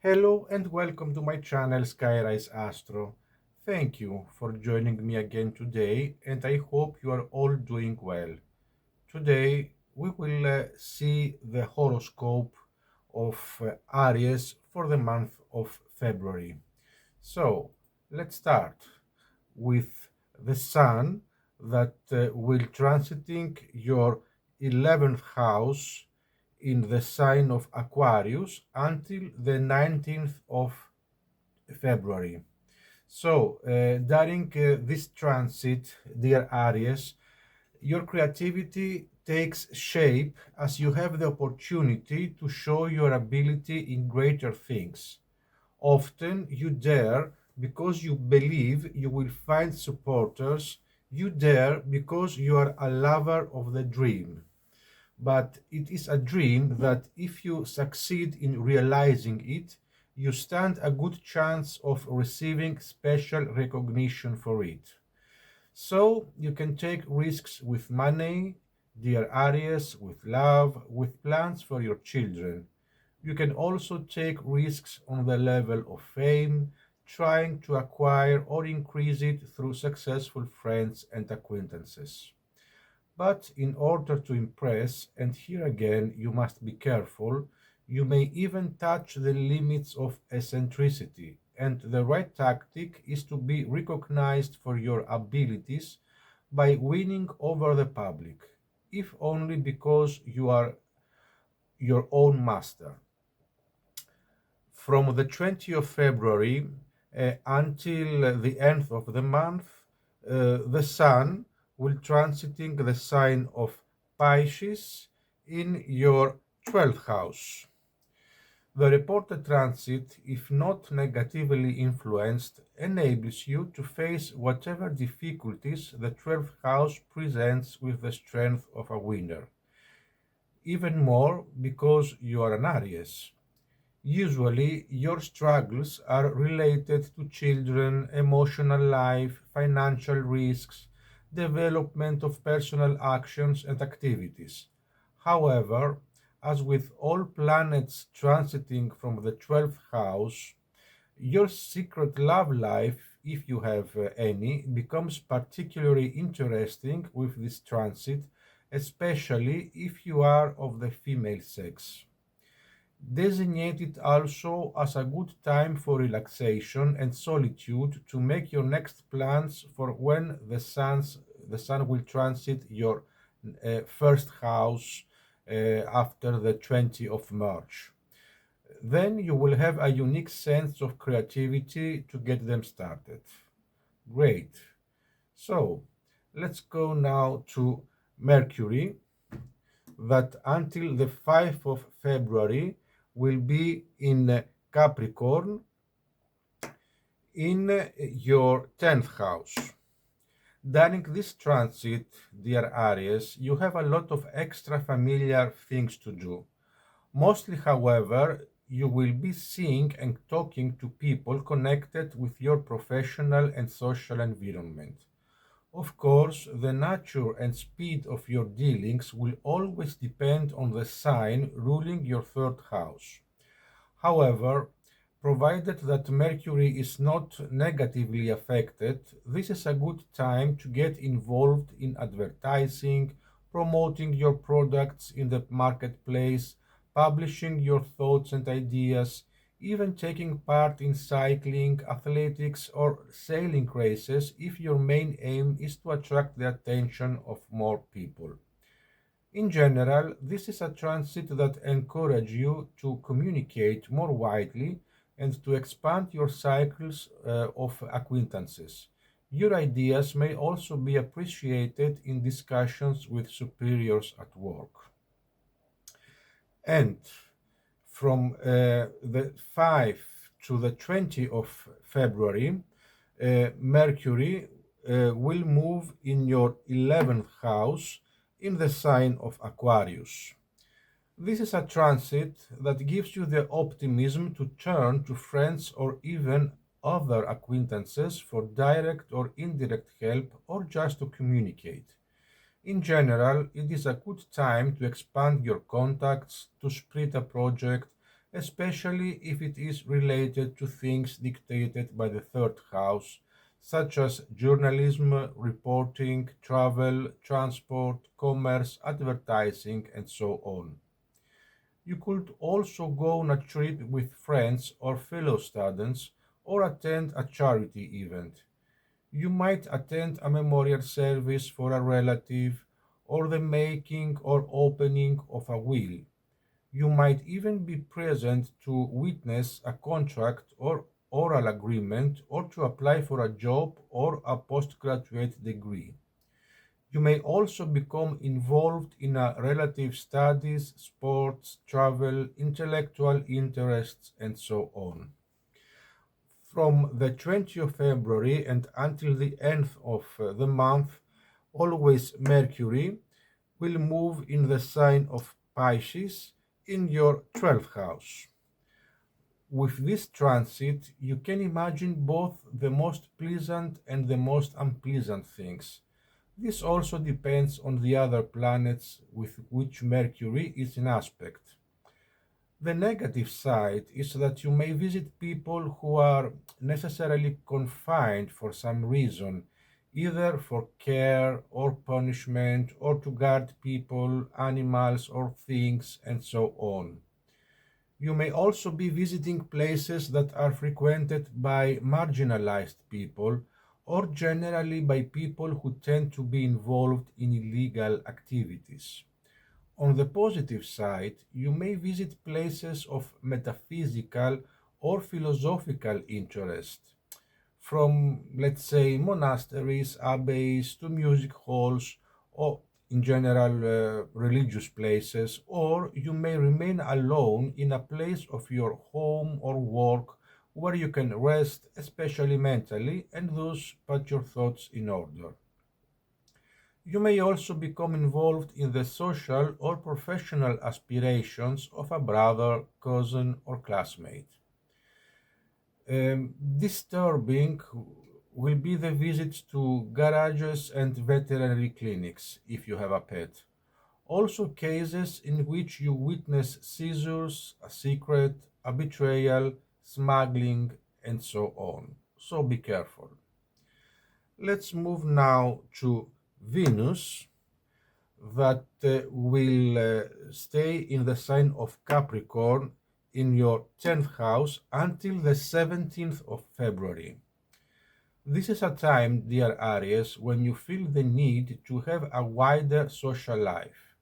Hello and welcome to my channel Skyrise Astro. Thank you for joining me again today and I hope you are all doing well. Today we will see the horoscope of Aries for the month of February. So let's start with the Sun that will transiting your 11th house in the sign of Aquarius until the 19th of February. So, during this transit, dear Aries, your creativity takes shape as you have the opportunity to show your ability in greater things. Often you dare because you believe you will find supporters. You dare because you are a lover of the dream. But it is a dream that if you succeed in realizing it, you stand a good chance of receiving special recognition for it. So you can take risks with money, dear Aries, with love, with plans for your children. You can also take risks on the level of fame, trying to acquire or increase it through successful friends and acquaintances. But in order to impress, and here again you must be careful, you may even touch the limits of eccentricity, and the right tactic is to be recognized for your abilities by winning over the public, if only because you are your own master. From the 20th of February until the end of the month, the Sun will transiting the sign of Pisces in your 12th house. The reported transit, if not negatively influenced, enables you to face whatever difficulties the 12th house presents with the strength of a winner. Even more because you are an Aries. Usually, your struggles are related to children, emotional life, financial risks, development of personal actions and activities. However, as with all planets transiting from the 12th house, your secret love life, if you have any, becomes particularly interesting with this transit, especially if you are of the female sex. Designate it also as a good time for relaxation and solitude to make your next plans for when the sun will transit your first house after the 20th of March. Then you will have a unique sense of creativity to get them started. Great. So let's go now to Mercury, that until the 5th of February will be in Capricorn in your 10th house. During this transit, dear Aries, you have a lot of extra familiar things to do. Mostly, however, you will be seeing and talking to people connected with your professional and social environment. Of course, the nature and speed of your dealings will always depend on the sign ruling your third house. However, provided that Mercury is not negatively affected, this is a good time to get involved in advertising, promoting your products in the marketplace, publishing your thoughts and ideas, even taking part in cycling, athletics, or sailing races if your main aim is to attract the attention of more people. In general, this is a transit that encourages you to communicate more widely and to expand your cycles of acquaintances. Your ideas may also be appreciated in discussions with superiors at work. And from the 5th to the 20th of February, Mercury will move in your 11th house in the sign of Aquarius. This is a transit that gives you the optimism to turn to friends or even other acquaintances for direct or indirect help or just to communicate. In general, it is a good time to expand your contacts, to split a project, especially if it is related to things dictated by the third house, such as journalism, reporting, travel, transport, commerce, advertising, and so on. You could also go on a trip with friends or fellow students or attend a charity event. You might attend a memorial service for a relative or the making or opening of a will. You might even be present to witness a contract or oral agreement or to apply for a job or a postgraduate degree. You may also become involved in a relative studies, sports, travel, intellectual interests, and so on. From the 20th of February and until the end of the month, always Mercury will move in the sign of Pisces in your 12th house. With this transit, you can imagine both the most pleasant and the most unpleasant things. This also depends on the other planets with which Mercury is in aspect. The negative side is that you may visit people who are necessarily confined for some reason, either for care or punishment or to guard people, animals, or things, and so on. You may also be visiting places that are frequented by marginalized people or generally by people who tend to be involved in illegal activities. On the positive side, you may visit places of metaphysical or philosophical interest, from, let's say, monasteries, abbeys, to music halls, or in general religious places, or you may remain alone in a place of your home or work where you can rest, especially mentally, and thus put your thoughts in order. You may also become involved in the social or professional aspirations of a brother, cousin, or classmate. Disturbing will be the visits to garages and veterinary clinics if you have a pet. Also, cases in which you witness seizures, a secret, a betrayal, smuggling, and so on. So be careful. Let's move now to Venus, that will stay in the sign of Capricorn in your 10th house until the 17th of February. This is a time, dear Aries, when you feel the need to have a wider social life,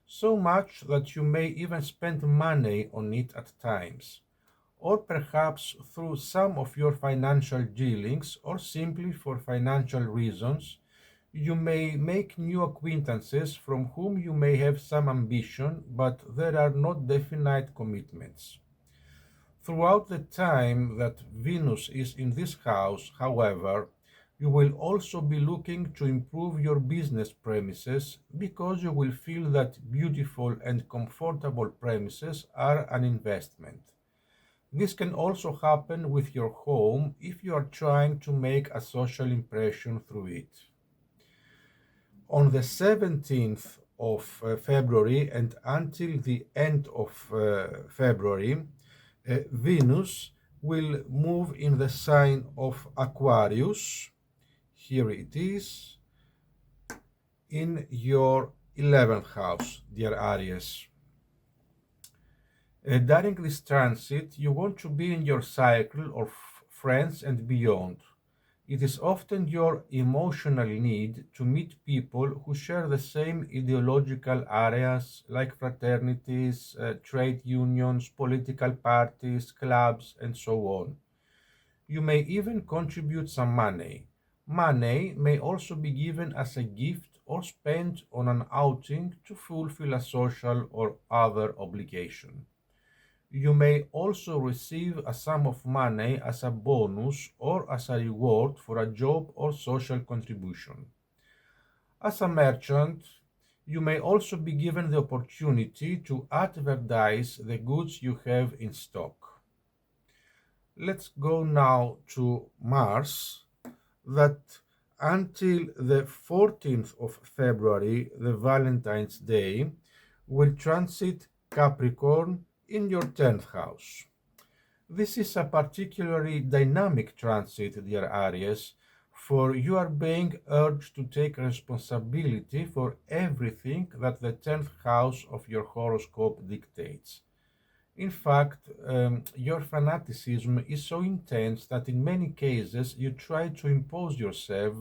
so much that you may even spend money on it at times, or perhaps through some of your financial dealings, or simply for financial reasons. You may make new acquaintances from whom you may have some ambition, but there are not definite commitments. Throughout the time that Venus is in this house, however, you will also be looking to improve your business premises because you will feel that beautiful and comfortable premises are an investment. This can also happen with your home if you are trying to make a social impression through it. On the 17th of February and until the end of February, Venus will move in the sign of Aquarius. Here it is, in your 11th house, dear Aries. During this transit, you want to be in your cycle of friends and beyond. It is often your emotional need to meet people who share the same ideological areas like fraternities, trade unions, political parties, clubs, and so on. You may even contribute some money. Money may also be given as a gift or spent on an outing to fulfill a social or other obligation. You may also receive a sum of money as a bonus or as a reward for a job or social contribution. As a merchant, you may also be given the opportunity to advertise the goods you have in stock. Let's go now to Mars, that until the 14th of February, the Valentine's Day, will transit Capricorn in your 10th house. This is a particularly dynamic transit, dear Aries, for you are being urged to take responsibility for everything that the 10th house of your horoscope dictates. In fact, your fanaticism is so intense that in many cases you try to impose yourself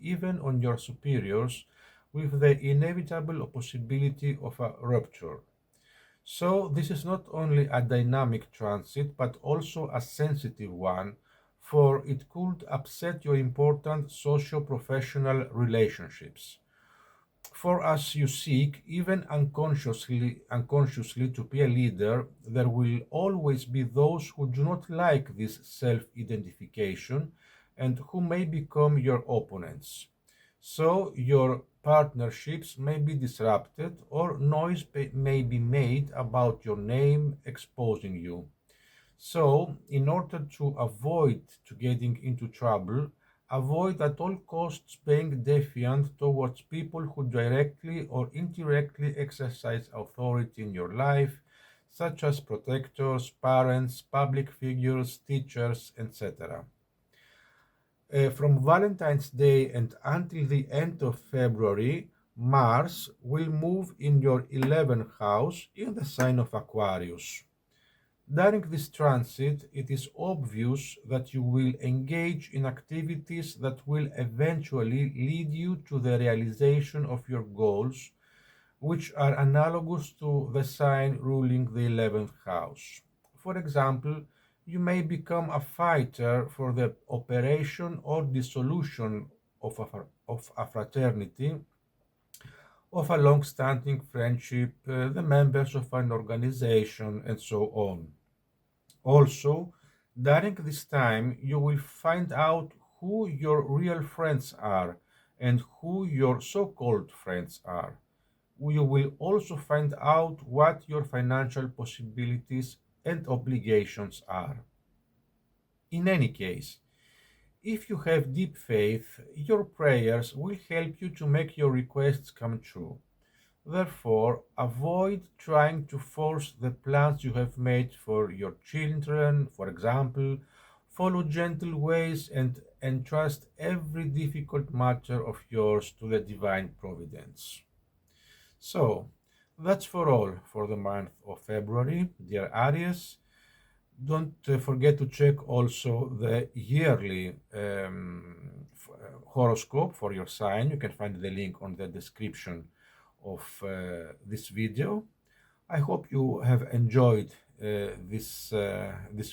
even on your superiors with the inevitable possibility of a rupture. So, this is not only a dynamic transit but also a sensitive one, for it could upset your important socio professional relationships. For as you seek, even unconsciously to be a leader, there will always be those who do not like this self-identification and who may become your opponents. So your partnerships may be disrupted or noise may be made about your name exposing you. So, in order to avoid to getting into trouble, avoid at all costs being defiant towards people who directly or indirectly exercise authority in your life, such as protectors, parents, public figures, teachers, etc. From Valentine's Day and until the end of February, Mars will move in your 11th house in the sign of Aquarius. During this transit, it is obvious that you will engage in activities that will eventually lead you to the realization of your goals, which are analogous to the sign ruling the 11th house. For example, you may become a fighter for the operation or dissolution of a fraternity, of a long standing friendship, the members of an organization, and so on. Also, during this time, you will find out who your real friends are and who your so called friends are. You will also find out what your financial possibilities and obligations are. In any case, if you have deep faith, your prayers will help you to make your requests come true. Therefore, avoid trying to force the plans you have made for your children, for example. Follow gentle ways and entrust every difficult matter of yours to the divine providence. So, that's for all for the month of February, dear Aries. Don't forget to check also the yearly horoscope for your sign. You can find the link on the description of this video. I hope you have enjoyed this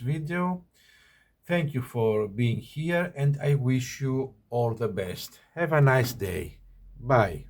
video. Thank you for being here and I wish you all the best. Have a nice day. Bye.